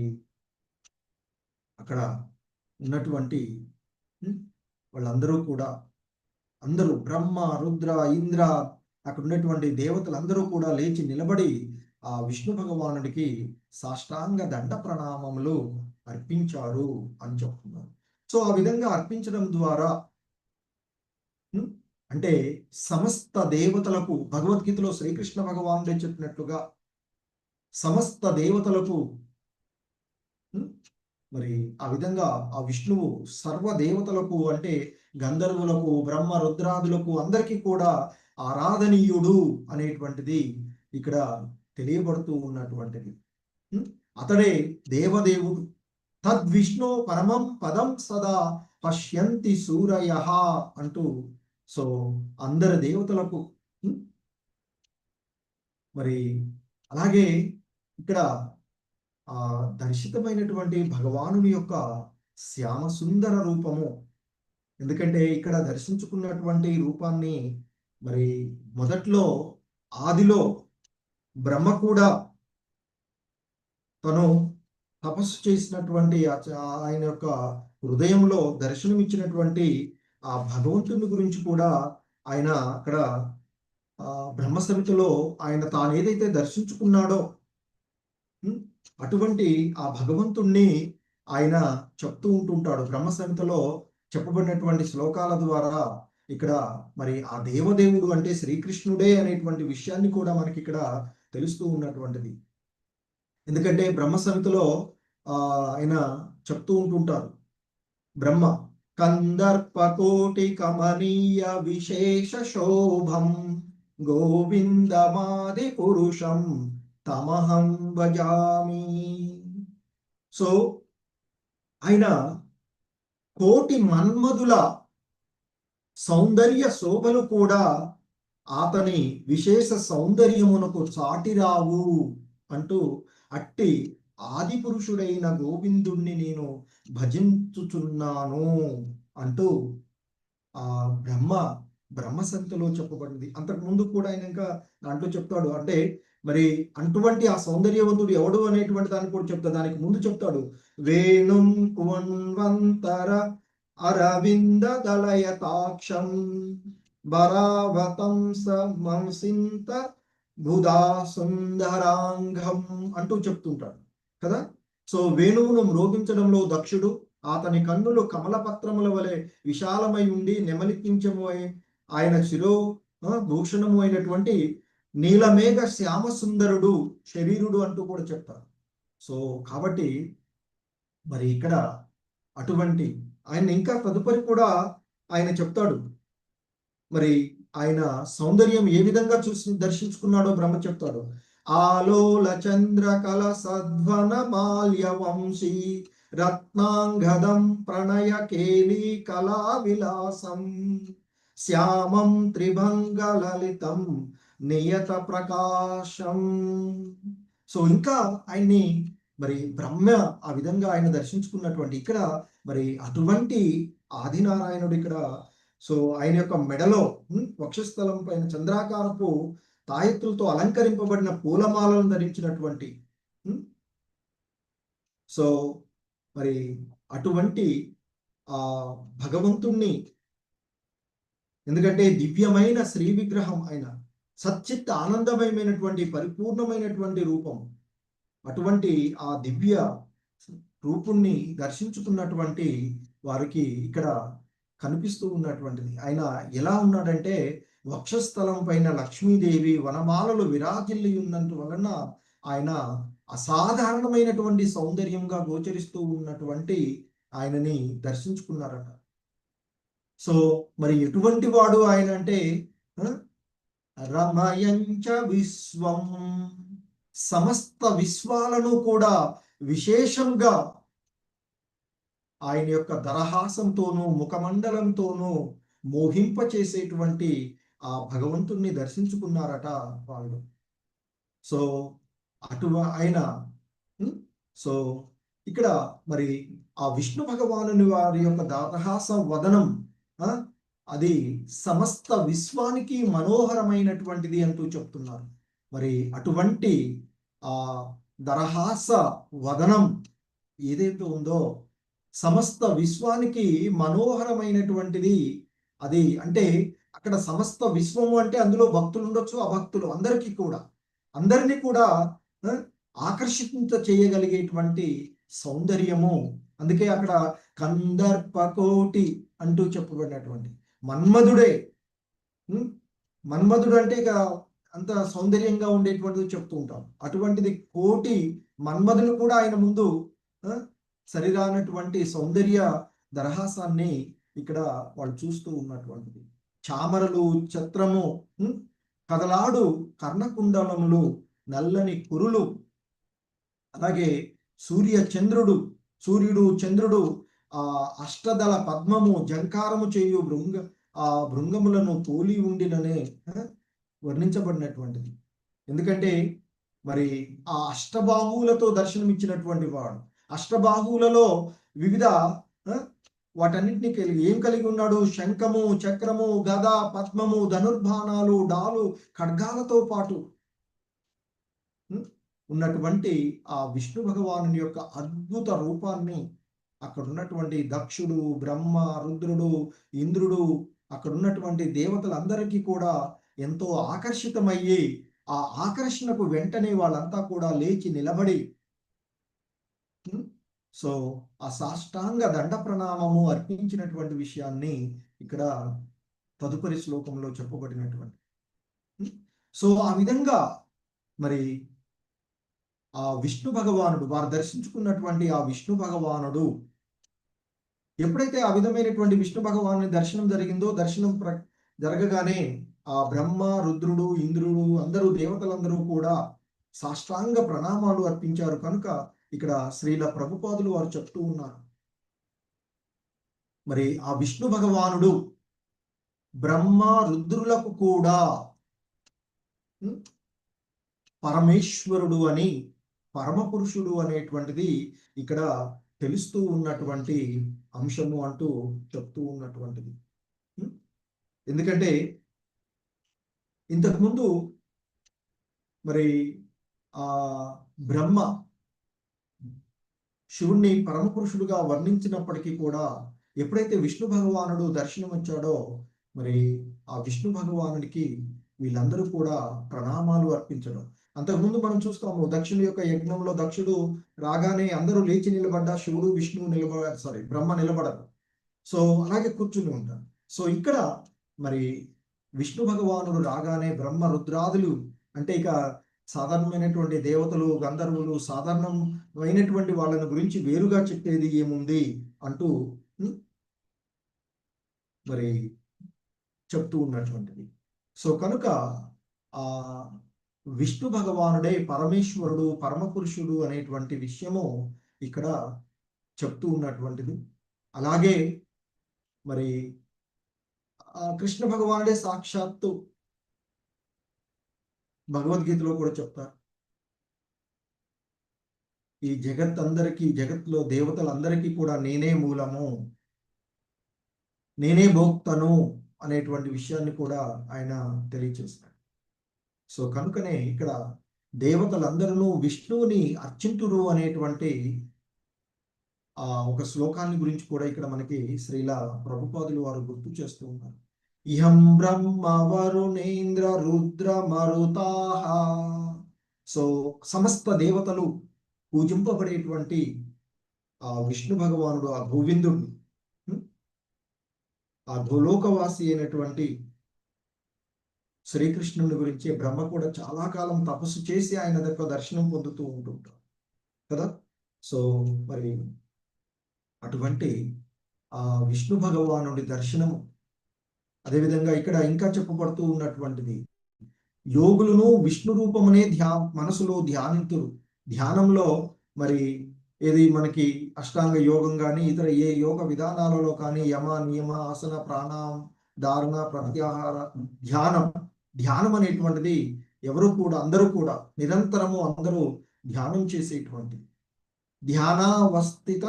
Speaker 3: అక్కడ ఉన్నటువంటి వాళ్ళందరూ కూడా అందరూ బ్రహ్మ, రుద్ర, ఇంద్ర అక్కడ ఉన్నటువంటి దేవతలందరూ కూడా లేచి నిలబడి ఆ విష్ణు భగవానుడికి సాష్టాంగ దండ ప్రణామములు అర్పించారు అని చెప్తున్నారు. సో ఆ విధంగా అర్పించడం ద్వారా అంటే సమస్త దేవతలకు భగవద్గీతలో శ్రీకృష్ణ భగవానుడే చెప్పినట్లుగా సమస్త దేవతలకు మరి ఆ విధంగా ఆ విష్ణువు సర్వ దేవతలకు అంటే గంధర్వులకు, బ్రహ్మ, రుద్రాదులకు అందరికీ కూడా ఆరాధనీయుడు అనేటువంటిది ఇక్కడ తెలియబడుతూ ఉన్నటువంటిది. అతడే దేవదేవుడు. తద్విష్ణు పరమం పదం సదా పశ్యంతి సూరయః అంటూ సో అందరి దేవతలకు మరి అలాగే ఇక్కడ ఆ దర్శితమైనటువంటి భగవానుని యొక్క శ్యామ సుందర రూపము. ఎందుకంటే ఇక్కడ దర్శించుకున్నటువంటి రూపాన్ని మరి మొదట్లో ఆదిలో బ్రహ్మ కూడా తను తపస్సు చేసినటువంటి ఆయన యొక్క హృదయంలో దర్శనమిచ్చినటువంటి ఆ భగవంతుని గురించి కూడా ఆయన అక్కడ బ్రహ్మ సమితిలో ఆయన తాను ఏదైతే దర్శించుకున్నాడో అటువంటి ఆ భగవంతుణ్ణి ఆయన చెప్తూ ఉంటుంటాడు. బ్రహ్మ సమితిలో చెప్పబడినటువంటి శ్లోకాల ద్వారా ఇక్కడ మరి ఆ దేవదేవుడు అంటే శ్రీకృష్ణుడే అనేటువంటి విషయాన్ని కూడా మనకి ఇక్కడ తెలుస్తూ ఉన్నటువంటిది. ఎందుకంటే బ్రహ్మ సమితిలో ఆయన చెప్తూ ఉంటుంటారు. బ్రహ్మ కందర్పకోటి కమనీయ విశేష శోభం గోవిందమాది పురుషం తమహం భజామి. సో ఆయన కోటి మన్మధుల సౌందర్య శోభలు కూడా అతని విశేష సౌందర్యమునకు చాటిరావు అంటూ అట్టి ఆది పురుషుడైన గోవిందుణ్ణి నేను భజించుచున్నాను అంటూ ఆ బ్రహ్మ సంహితలో చెప్పబడింది. అంతకు ముందు కూడా ఆయన ఇంకా దాంట్లో చెప్తాడు. అంటే మరి అటువంటి ఆ సౌందర్యవంతుడు ఎవడు అనేటువంటి దాన్ని కూడా చెప్తాడు. దానికి ముందు చెప్తాడు, వేణుం కువన్వంతర అరవింద దళయతాక్షం బరావతం మంసింత బుధా సుందరాంగం అంటూ చెప్తుంటాడు కదా. సో వేణువును మ్రోగించడంలో దక్షుడు, అతని కన్నులు కమలపత్రముల వలె విశాలమై ఉండి నెమలికించము ఆయన శిరో భూషణము అయినటువంటి నీలమేఘ శ్యామ సుందరుడు శరీరుడు అంటూ కూడా చెప్తారు. సో కాబట్టి మరి ఇక్కడ అటువంటి ఆయన ఇంకా తదుపరి కూడా ఆయన చెప్తాడు, మరి ఆయన సౌందర్యం ఏ విధంగా దర్శించుకున్నాడో బ్రహ్మ చెప్తాడు. ఆలోల చంద్రకల సద్వన మాల్య వంశీ రత్నాంగదం ప్రణయ కేళీ కళా విలాసం శ్యామం త్రిభంగ లలితం నియత ప్రకాశం. సో ఇంకా ఆయన్ని మరి బ్రహ్మ ఆ విధంగా ఆయన దర్శించుకున్నటువంటి ఇక్కడ మరి అటువంటి ఆదినారాయణుడు ఇక్కడ సో ఆయన యొక్క మెడలో వక్షస్థలం పైన చంద్రాకారపు తాయెత్తులతో అలంకరింపబడిన పూలమాలను ధరించినటువంటి సో మరి అటువంటి ఆ భగవంతుణ్ణి, ఎందుకంటే దివ్యమైన శ్రీ విగ్రహం ఆయన సచ్చిత్ ఆనందమయమైనటువంటి పరిపూర్ణమైనటువంటి రూపం, అటువంటి ఆ దివ్య రూపుణ్ణి దర్శించుకున్నటువంటి వారికి ఇక్కడ కనిపిస్తూ ఉన్నటువంటిది. ఆయన ఎలా ఉన్నాడంటే వక్షస్థలం పైన లక్ష్మీదేవి వనమాలలు విరాజిల్లి ఉన్నందు వలన ఆయన అసాధారణమైనటువంటి సౌందర్యంగా గోచరిస్తూ ఉన్నటువంటి ఆయనని దర్శించుకున్నారట. సో మరి ఎటువంటి వాడు ఆయన అంటే రమయంచ విశ్వం, సమస్త విశ్వాలను కూడా విశేషంగా ఆయన యొక్క దరహాసంతోనూ ముఖమండలంతోనూ మోహింపచేసేటువంటి ఆ భగవంతుణ్ణి దర్శించుకున్నారట వాళ్ళు. సో ఆయన సో ఇక్కడ మరి ఆ విష్ణు భగవానుని వారి యొక్క దరహాస వదనం అది సమస్త విశ్వానికి మనోహరమైనటువంటిది అంటూ చెప్తున్నారు. మరి అటువంటి ఆ దరహాస వదనం ఏదైతే ఉందో సమస్త విశ్వానికి మనోహరమైనటువంటిది. అది అంటే అక్కడ సమస్త విశ్వము అంటే అందులో భక్తులు ఉండొచ్చు, అభక్తులు అందరినీ కూడా ఆకర్షించ చేయగలిగేటువంటి సౌందర్యము. అందుకే అక్కడ కందర్పకోటి అంటూ చెప్పబడినటువంటి మన్మధుడు అంటే ఇక అంత సౌందర్యంగా ఉండేటువంటిది చెప్తూ ఉంటాం. అటువంటిది కోటి మన్మధులు కూడా ఆయన ముందు సరిరానటువంటి సౌందర్య దరహాసాన్ని ఇక్కడ వాళ్ళు చూస్తూ ఉన్నటువంటిది. చామరలు, ఛత్రము, కదలాడు కర్ణకుండలములు, నల్లని కురులు, అలాగే సూర్యుడు చంద్రుడు ఆ అష్టదళ పద్మము జంకారము చేయు భృంగములను పోలి ఉండిననే వర్ణించబడినటువంటిది. ఎందుకంటే మరి ఆ అష్టబాహువులతో దర్శనమిచ్చినటువంటి వాడు, అష్టబాహువులలో వివిధ వాటన్నింటినీ ఏం కలిగి ఉన్నాడు? శంఖము, చక్రము, గద, పద్మము, ధనుర్బాణాలు, డాలు, ఖడ్గాలతో పాటు ఉన్నటువంటి ఆ విష్ణు భగవాను యొక్క అద్భుత రూపాన్ని అక్కడ ఉన్నటువంటి దక్షుడు, బ్రహ్మ, రుద్రుడు, ఇంద్రుడు, అక్కడ ఉన్నటువంటి దేవతలందరికీ కూడా ఎంతో ఆకర్షితమయ్యి ఆ ఆకర్షణకు వెంటనే వాళ్ళంతా కూడా లేచి నిలబడి సో ఆ సాష్టాంగ దండ ప్రణామము అర్పించినటువంటి విషయాన్ని ఇక్కడ తదుపరి శ్లోకంలో చెప్పబడినటువంటి. సో ఆ విధంగా మరి ఆ విష్ణు భగవానుడు వారు దర్శించుకున్నటువంటి ఆ విష్ణు భగవానుడు ఎప్పుడైతే ఆ విధమైనటువంటి విష్ణు భగవాను దర్శనం జరిగిందో, దర్శనం జరగగానే ఆ బ్రహ్మ, రుద్రుడు, ఇంద్రుడు అందరూ దేవతలందరూ కూడా సాష్టాంగ ప్రణామాలు అర్పించారు. కనుక ఇక్కడ శ్రీల ప్రభుపాదులు వారు చెప్తూ ఉన్నారు, మరి ఆ విష్ణు భగవానుడు బ్రహ్మ రుద్రులకు కూడా పరమేశ్వరుడు అని, పరమపురుషుడు అనేటువంటిది ఇక్కడ తెలుస్తూ ఉన్నటువంటి అంశము అంటూ చెప్తూ ఉన్నటువంటిది. ఎందుకంటే ఇంతకుముందు మరి ఆ బ్రహ్మ శివుణ్ణి పరమపురుషుడుగా వర్ణించినప్పటికీ కూడా ఎప్పుడైతే విష్ణు భగవానుడు దర్శనం వచ్చాడో మరి ఆ విష్ణు భగవానుడికి వీళ్ళందరూ కూడా ప్రణామాలు అర్పించడం. అంతకుముందు మనం చూస్తాము దక్షుని యొక్క యజ్ఞంలో దక్షుడు రాగానే అందరూ లేచి నిలబడ్డా శివుడు విష్ణువు బ్రహ్మ నిలబడరు. సో అలాగే కూర్చుని ఉంటారు. సో ఇక్కడ మరి విష్ణు భగవానుడు రాగానే బ్రహ్మ రుద్రాదులు అంటే ఇక సాధారణమైనటువంటి దేవతలు గంధర్వులు సాధారణమైనటువంటి వాళ్ళని గురించి వేరుగా చెప్పేది ఏముంది అంటూ మరి చెప్తూ ఉన్నటువంటిది. సో కనుక ఆ విష్ణు భగవానుడే పరమేశ్వరుడు పరమపురుషుడు అనేటువంటి విషయము ఇక్కడ చెప్తూ ఉన్నటువంటిది. అలాగే మరి కృష్ణ భగవానుడే సాక్షాత్తు భగవద్గీతలో కూడా చెప్తారు, ఈ జగత్తులో దేవతలందరికీ కూడా నేనే మూలము, నేనే భోక్తను అనేటువంటి విషయాన్ని కూడా ఆయన తెలియచేస్తాడు. సో కనుకనే ఇక్కడ దేవతలందరూ విష్ణువుని అర్చింతురు అనేటువంటి ఒక శ్లోకాన్ని గురించి కూడా ఇక్కడ మనకి శ్రీల ప్రభుపాదులు వారు గుర్తు చేస్తూ ఉన్నారు. ఇహం బ్రహ్మ వరుణేంద్ర రుద్ర మరుతాహ. సో సమస్త దేవతలు పూజింపబడేటువంటి ఆ విష్ణు భగవానుడు, ఆ గోవిందుడు, ఆ భూలోకవాసి అయినటువంటి శ్రీకృష్ణుని గురించి బ్రహ్మ కూడా చాలా కాలం తపస్సు చేసి ఆయన దగ్గర దర్శనం పొందుతూ ఉంటుంటారు కదా. సో మరి అటువంటి ఆ విష్ణు భగవానుడి దర్శనము, అదేవిధంగా ఇక్కడ ఇంకా చెప్పబడుతూ ఉన్నటువంటిది యోగులను విష్ణు రూపమునే మనసులో ధ్యానింతురు. ధ్యానంలో మరి ఏది మనకి అష్టాంగ యోగం కానీ ఇతర ఏ యోగ విధానాలలో కానీ యమ నియమ ఆసన ప్రాణాయామం ధారణ ప్రత్యాహార ధ్యానం అనేటువంటిది అందరూ కూడా నిరంతరము అందరూ ధ్యానం చేసేటువంటి ధ్యానావస్థిత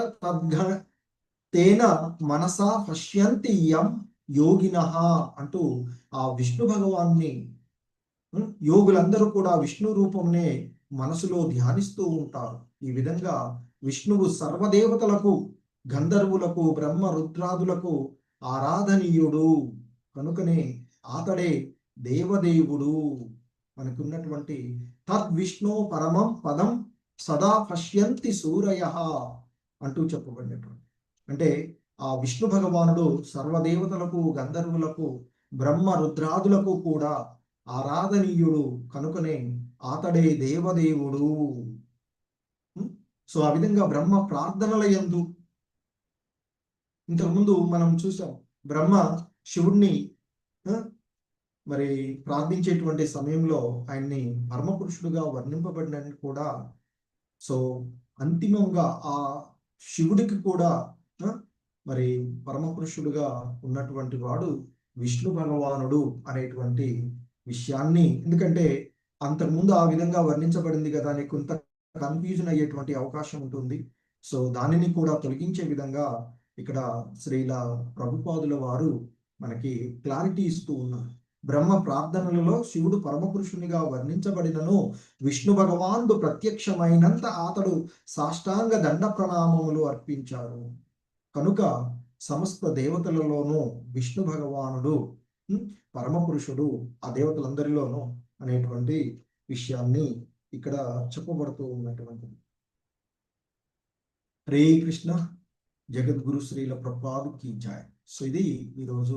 Speaker 3: తేన మనసా పశ్యంతి యం యోగినః అంటూ ఆ విష్ణు భగవాన్ని యోగులందరూ కూడా విష్ణు రూపంనే మనసులో ధ్యానిస్తూ ఉంటారు. ఈ విధంగా విష్ణువు సర్వదేవతలకు గంధర్వులకు బ్రహ్మ రుద్రాదులకు ఆరాధనీయుడు కనుకనే అతడే దేవదేవుడు. మనకున్నటువంటి తద్విష్ణు పరమం పదం సదా పశ్యంతి సూరయః అంటూ చెప్పబడినటువంటి అంటే ఆ విష్ణు భగవానుడు సర్వదేవతలకు గంధర్వులకు బ్రహ్మ రుద్రాదులకు కూడా ఆరాధనీయుడు కనుకనే అతడే దేవదేవుడు. సో ఆ విధంగా బ్రహ్మ ప్రార్థనల యందు ఇంతకుముందు మనం చూసాం, బ్రహ్మ శివుణ్ణి మరి ప్రార్థించేటువంటి సమయంలో ఆయన్ని పరమపురుషుడుగా వర్ణింపబడినని కూడా. సో అంతిమంగా ఆ శివుడికి కూడా మరి పరమపురుషుడుగా ఉన్నటువంటి వాడు విష్ణు భగవానుడు అనేటువంటి విషయాన్ని, ఎందుకంటే అంతకుముందు ఆ విధంగా వర్ణించబడింది కదా అని కొంత కన్ఫ్యూజన్ అయ్యేటువంటి అవకాశం ఉంటుంది. సో దానిని కూడా తొలగించే విధంగా ఇక్కడ శ్రీల ప్రభుపాదుల వారు మనకి క్లారిటీ ఇస్తూ ఉన్నారు. బ్రహ్మ ప్రార్థనలలో శివుడు పరమపురుషునిగా వర్ణించబడినను విష్ణు భగవానుడు ప్రత్యక్షమైనంత అతడు సాష్టాంగ దండ ప్రణామములు అర్పించారు. కనుక సమస్త దేవతలలోనూ విష్ణు భగవానుడు పరమపురుషుడు ఆ దేవతలందరిలోనూ అనేటువంటి విషయాన్ని ఇక్కడ చెప్పబడుతూ ఉన్నటువంటిది. హరే కృష్ణ. జగద్గురు శ్రీల ప్రభుపాదుకి జై. సో ఇది ఈరోజు